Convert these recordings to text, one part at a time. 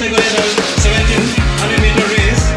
category, the 1700-meter race.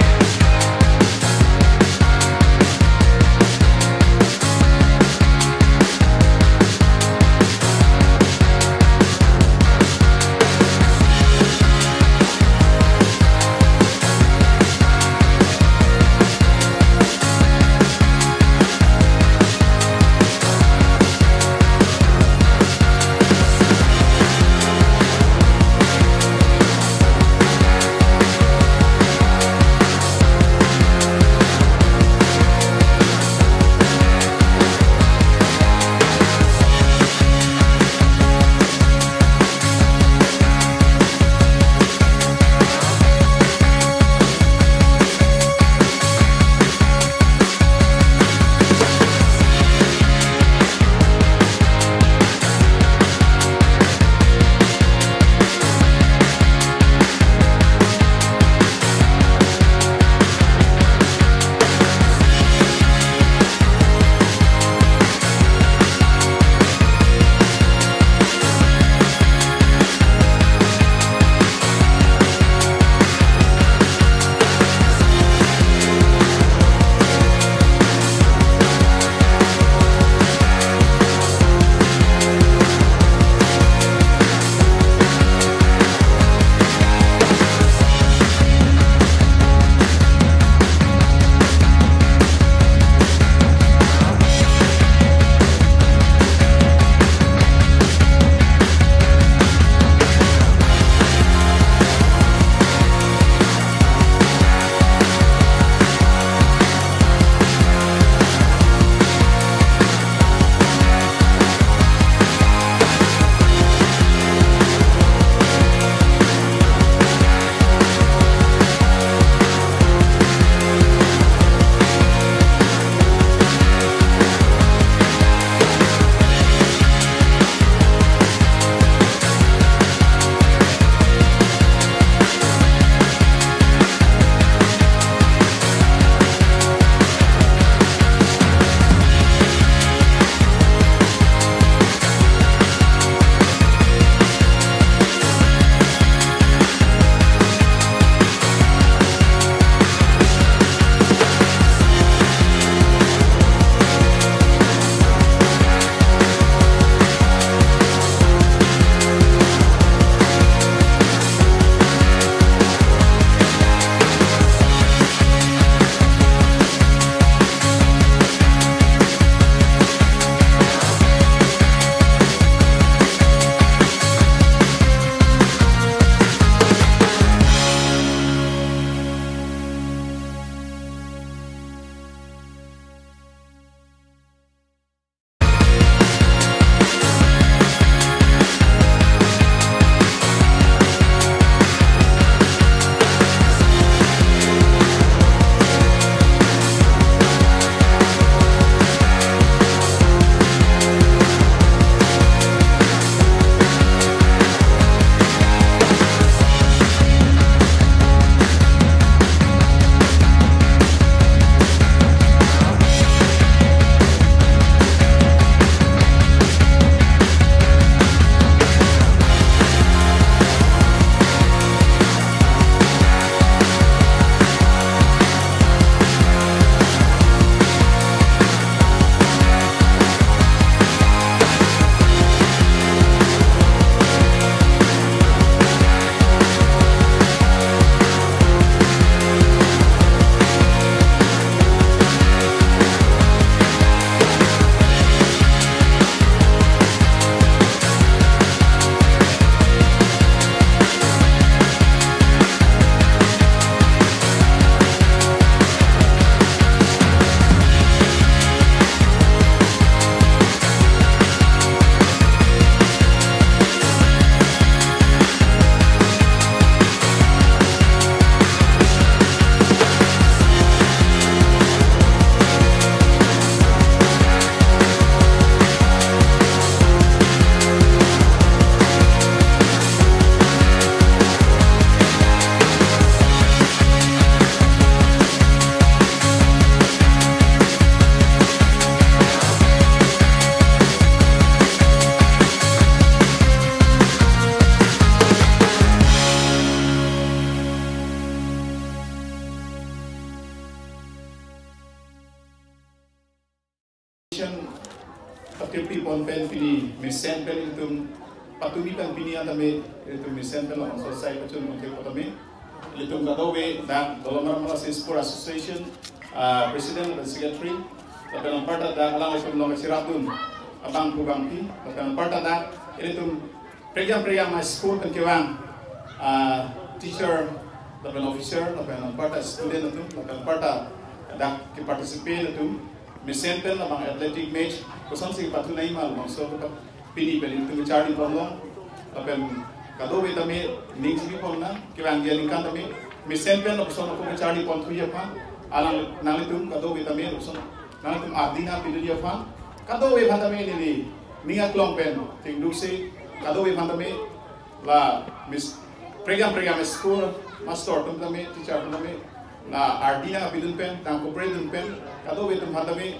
kibipon pen pini misen pen itum patumi pen pini atame itum misen pen on society pacun untuk patame itum kadawe dan Dolamara Malasi Sports Association President dan Secretary tapi nampak dah alam itum nama siratun abang kubangki tapi nampak dah itum program school pen kiwang teacher tapi officer tapi nampak student itu tapi nampak dah ki participate itu misen pen abang athletic match kusan sih patu naik mal maksud kita pilih pilih itu mencari peluang tapi kado kita mi ningsi pun na kilang dia lingkan tapi misen pen kusan aku mencari pon tu ya pan alang nang itu kado kita mi kusan nang itu adina pilih dia pan kado we pan kami ini ningat long pen tinggu si kado we pan kami lah mis program school master tu kami teacher tu kami lah adina pilih pen tang cooperate pen kado we tu pan kami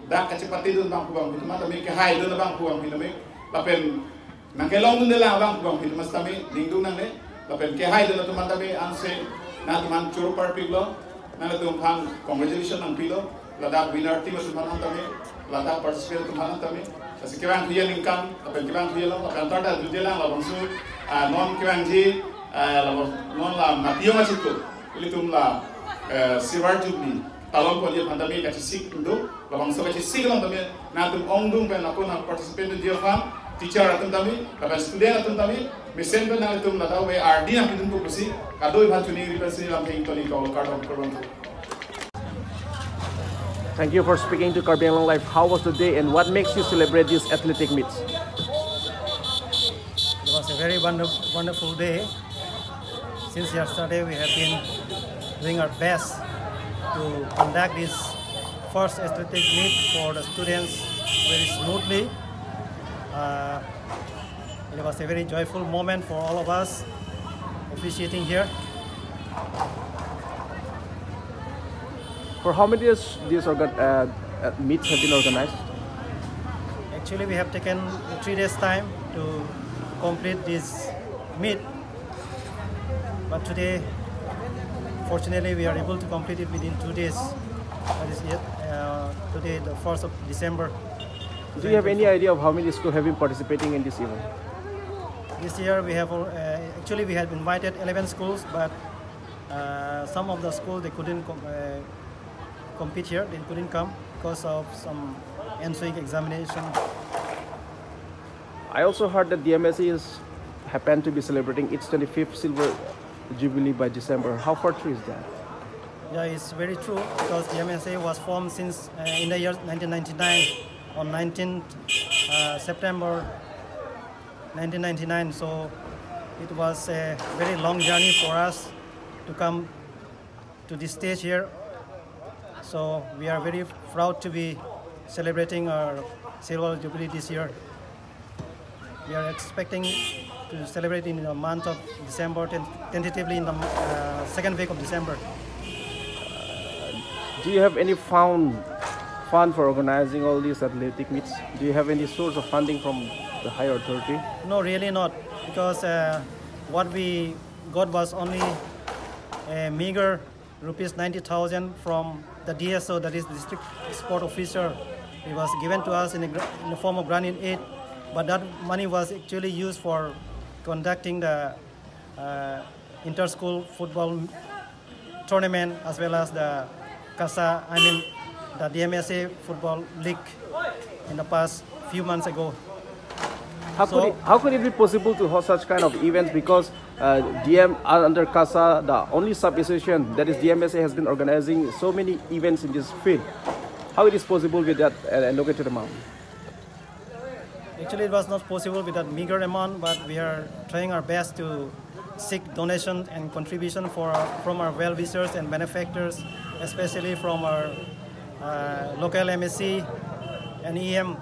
dah kecepatan itu bang kubang itu mah tapi kehai itu bang kubang itu tapi lapen nangkelong itu lah bang kubang itu mas tapi dingdung nangge lapen kehai itu teman tapi anse na teman curu parpilo na itu bang congratulations ang pilo ladak winner team itu teman tapi ladak participate teman tapi kasi kebang dia lingkam lapen kebang dia lah lapen tarda itu dia lah labang su non kebang ji labang non lah matio masih tu itu lah silver jubilee talon ko dia pandami ka sik ndo labang so ka sik lang tami natum ongdung pen ako na participate dia fam teacher atum tami ka student atum tami misen pen na itum lataw we RD na kidum ko kusi kadoi bhan chuni represent lam thing toni ko card of korban. Thank you for speaking to Caribbean Long Life. How was the day and what makes you celebrate these athletic meets? It was a very wonderful day. Since yesterday we have been doing our best to conduct this first athletic meet for the students very smoothly. It was a very joyful moment for all of us officiating here. For how many days these meets have been organized? Actually, we have taken 3 days time to complete this meet, but today, fortunately, we are able to complete it within 2 days. That is it. Today, the 1st of December. Do you have any idea of how many schools have been participating in this event? This year, we have actually we had invited 11 schools, but some of the schools they couldn't compete here. They couldn't come because of some ensuing examination. I also heard that DMSA is happened to be celebrating its 25th silver jubilee by December. How far true is that? Yeah, it's very true because the MSA was formed since in the year 1999 on 19th September 1999. So it was a very long journey for us to come to this stage here. So we are very proud to be celebrating our silver jubilee this year. We are expecting to celebrate in the month of December, tentatively in the second week of December. Do you have any fund for organizing all these athletic meets? Do you have any source of funding from the higher authority? No, really not, because what we got was only a meager rupees 90,000 from the DSO, that is District Sport Officer. It was given to us in the form of granted aid, but that money was actually used for conducting the inter-school football tournament as well as the the DMSA football league in the past few months ago. How could it be possible to host such kind of events? Because under CASA, the only sub-association that is DMSA has been organizing so many events in this field. How it is possible with that allocated amount? Actually, it was not possible with that meager amount, but we are trying our best to seek donations and contribution from our well-wishers and benefactors, especially from our local MSC and EM,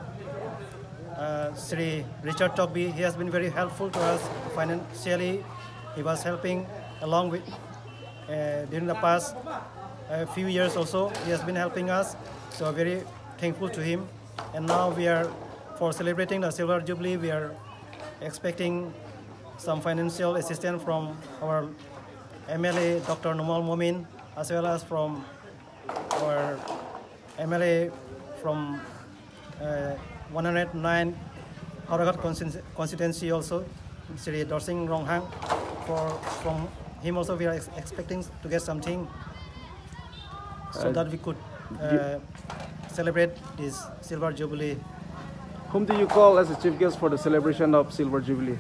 Sri Richard Togby. He has been very helpful to us financially. He was helping along with during the past few years also. He has been helping us, so very thankful to him. And now we are, for celebrating the Silver Jubilee, we are expecting some financial assistance from our MLA, Dr. Numal Momin, as well as from our MLA from 109 Haragat constituency also, Sri Dorsing Ronghang. From him also we are expecting to get something so that we could celebrate this Silver Jubilee. Whom do you call as a chief guest for the celebration of Silver Jubilee?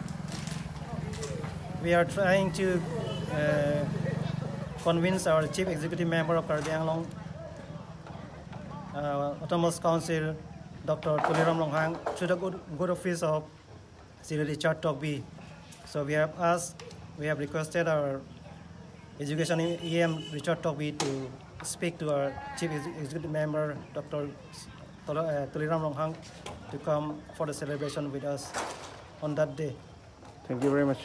We are trying to convince our chief executive member of Karbi Anglong Autonomous Council, Dr. Tuliram Longhang, through the good office of Sri Richard Togby. So we have requested our education EM Richard Togby to speak to our chief executive member, Dr. Tuliram Longhang, to come for the celebration with us on that day. Thank you very much.